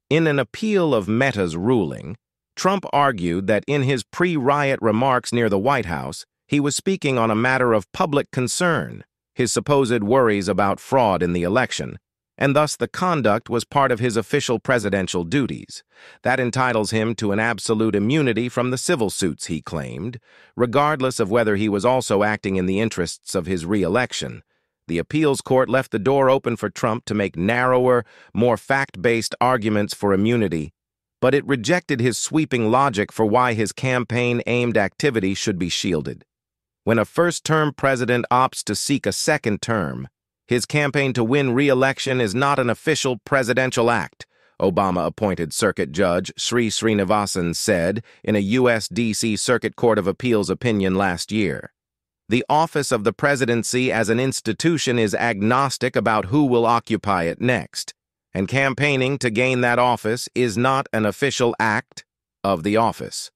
In an appeal of Meta's ruling, Trump argued that in his pre-riot remarks near the White House, he was speaking on a matter of public concern, his supposed worries about fraud in the election, and thus the conduct was part of his official presidential duties. That entitles him to an absolute immunity from the civil suits, he claimed, regardless of whether he was also acting in the interests of his re-election. The appeals court left the door open for Trump to make narrower, more fact-based arguments for immunity, but it rejected his sweeping logic for why his campaign-aimed activity should be shielded. When a first-term president opts to seek a second term, his campaign to win re-election is not an official presidential act, Obama-appointed Circuit Judge Sri Srinivasan said in a U.S. D.C. Circuit Court of Appeals opinion last year. The office of the presidency as an institution is agnostic about who will occupy it next, and campaigning to gain that office is not an official act of the office,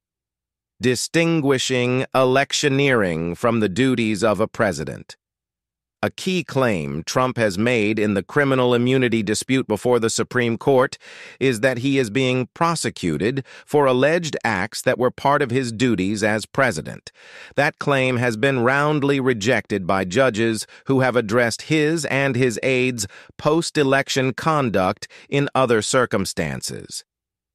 distinguishing electioneering from the duties of a president. A key claim Trump has made in the criminal immunity dispute before the Supreme Court is that he is being prosecuted for alleged acts that were part of his duties as president. That claim has been roundly rejected by judges who have addressed his and his aides' post-election conduct in other circumstances.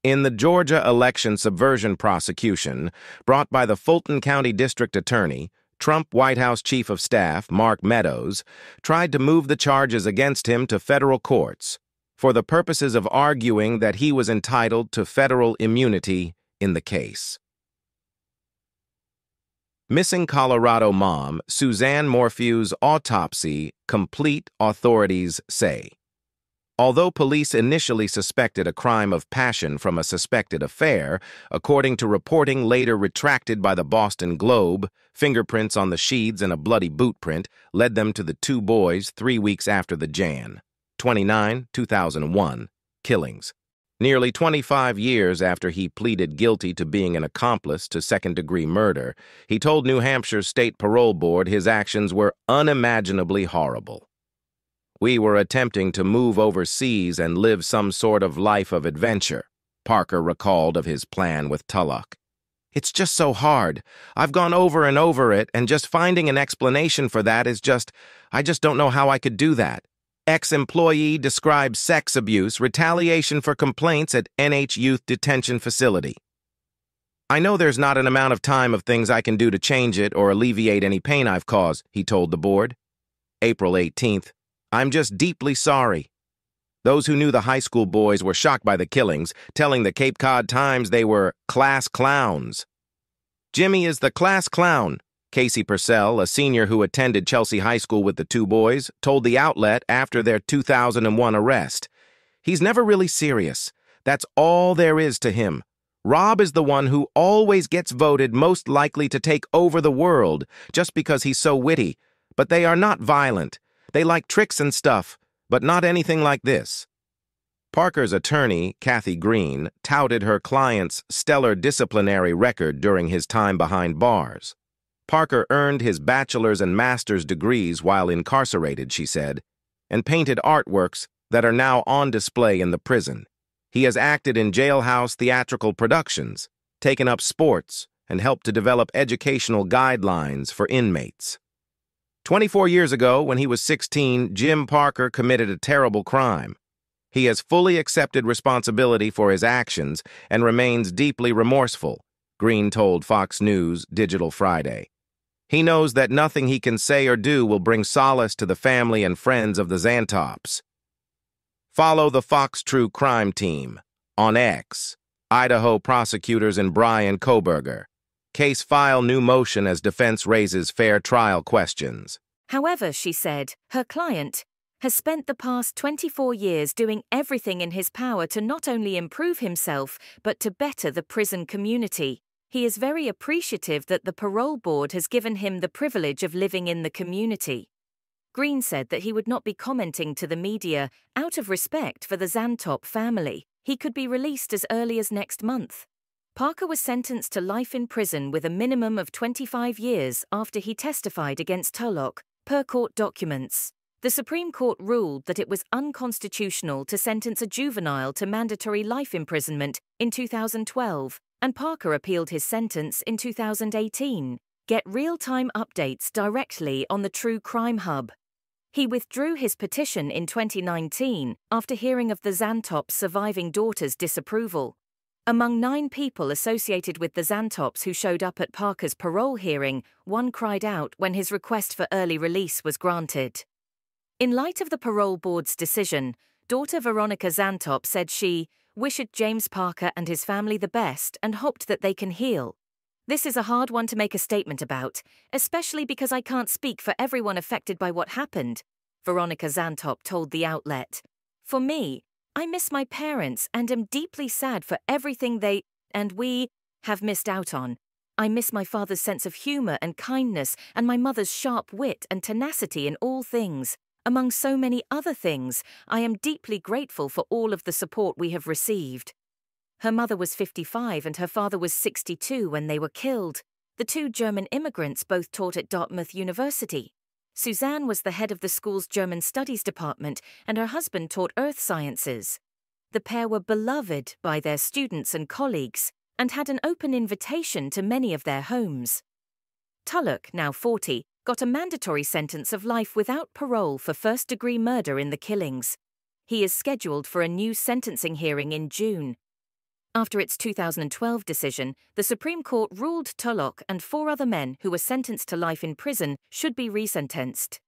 In the Georgia election subversion prosecution brought by the Fulton County District Attorney, Trump White House Chief of Staff Mark Meadows tried to move the charges against him to federal courts for the purposes of arguing that he was entitled to federal immunity in the case. Missing Colorado mom Suzanne Morphew's autopsy complete, authorities say. Although police initially suspected a crime of passion from a suspected affair, according to reporting later retracted by the Boston Globe, fingerprints on the sheaths and a bloody boot print led them to the two boys 3 weeks after the Jan. 29, 2001, killings. Nearly 25 years after he pleaded guilty to being an accomplice to second-degree murder, he told New Hampshire's state parole board his actions were unimaginably horrible. "We were attempting to move overseas and live some sort of life of adventure," Parker recalled of his plan with Tulloch. "It's just so hard. I've gone over and over it, and just finding an explanation for that is I just don't know how I could do that." Ex-employee describes sex abuse, retaliation for complaints at NH Youth Detention Facility. "I know there's not an amount of time of things I can do to change it or alleviate any pain I've caused," he told the board. April 18th. "I'm just deeply sorry." Those who knew the high school boys were shocked by the killings, telling the Cape Cod Times they were class clowns. "Jimmy is the class clown," Casey Purcell, a senior who attended Chelsea High School with the two boys, told the outlet after their 2001 arrest. "He's never really serious. That's all there is to him. Rob is the one who always gets voted most likely to take over the world just because he's so witty, but they are not violent. They like tricks and stuff, but not anything like this." Parker's attorney, Kathy Green, touted her client's stellar disciplinary record during his time behind bars. Parker earned his bachelor's and master's degrees while incarcerated, she said, and painted artworks that are now on display in the prison. He has acted in jailhouse theatrical productions, taken up sports, and helped to develop educational guidelines for inmates. 24 years ago, when he was 16, Jim Parker committed a terrible crime. He has fully accepted responsibility for his actions and remains deeply remorseful, Green told Fox News Digital Friday. He knows that nothing he can say or do will bring solace to the family and friends of the Zantops. Follow the Fox True Crime Team on X. Idaho prosecutors in Bryan Kohberger. Case file new motion as defense raises fair trial questions. However, she said, her client has spent the past 24 years doing everything in his power to not only improve himself, but to better the prison community. He is very appreciative that the parole board has given him the privilege of living in the community. Green said that he would not be commenting to the media out of respect for the Zantop family. He could be released as early as next month. Parker was sentenced to life in prison with a minimum of 25 years after he testified against Tulloch, per court documents. The Supreme Court ruled that it was unconstitutional to sentence a juvenile to mandatory life imprisonment in 2012, and Parker appealed his sentence in 2018. Get real-time updates directly on the True Crime Hub. He withdrew his petition in 2019 after hearing of the Xantop's surviving daughter's disapproval. Among 9 people associated with the Xantops who showed up at Parker's parole hearing, one cried out when his request for early release was granted. In light of the parole board's decision, daughter Veronica Xantop said she wished James Parker and his family the best and hoped that they can heal. This is a hard one to make a statement about, especially because I can't speak for everyone affected by what happened, Veronica Xantop told the outlet. For me, I miss my parents and am deeply sad for everything they, and we, have missed out on. I miss my father's sense of humor and kindness and my mother's sharp wit and tenacity in all things. Among so many other things, I am deeply grateful for all of the support we have received. Her mother was 55 and her father was 62 when they were killed. The 2 German immigrants both taught at Dartmouth University. Suzanne was the head of the school's German Studies department and her husband taught earth sciences. The pair were beloved by their students and colleagues and had an open invitation to many of their homes. Tulloch, now 40, got a mandatory sentence of life without parole for first-degree murder in the killings. He is scheduled for a new sentencing hearing in June. After its 2012 decision, the Supreme Court ruled Tulloch and 4 other men who were sentenced to life in prison should be resentenced.